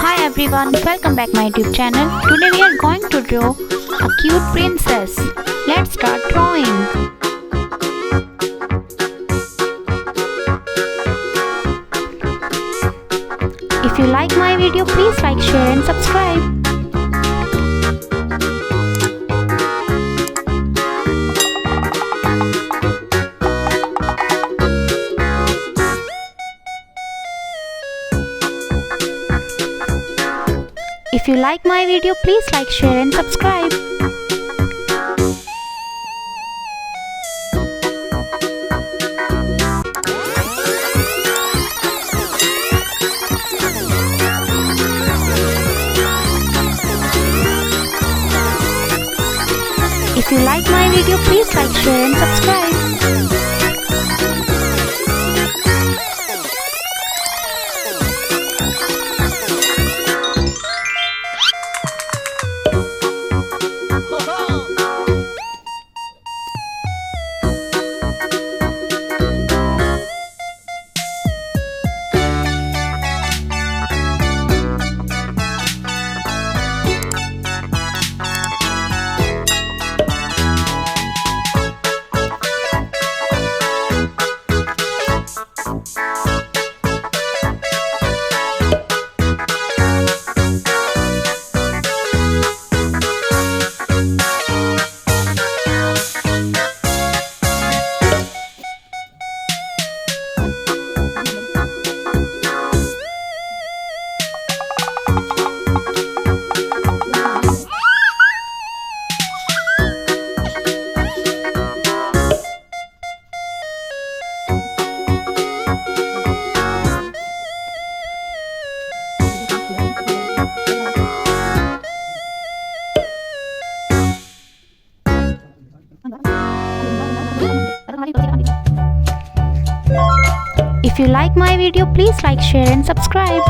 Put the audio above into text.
Hi everyone, welcome back my YouTube channel. Today we are going to draw a cute princess. Let's start drawing. If you like my video, please like, share and subscribe. If you like my video, please like, share and subscribe. If you like my video, please like, share and subscribe. If you like my video, please like, share and subscribe.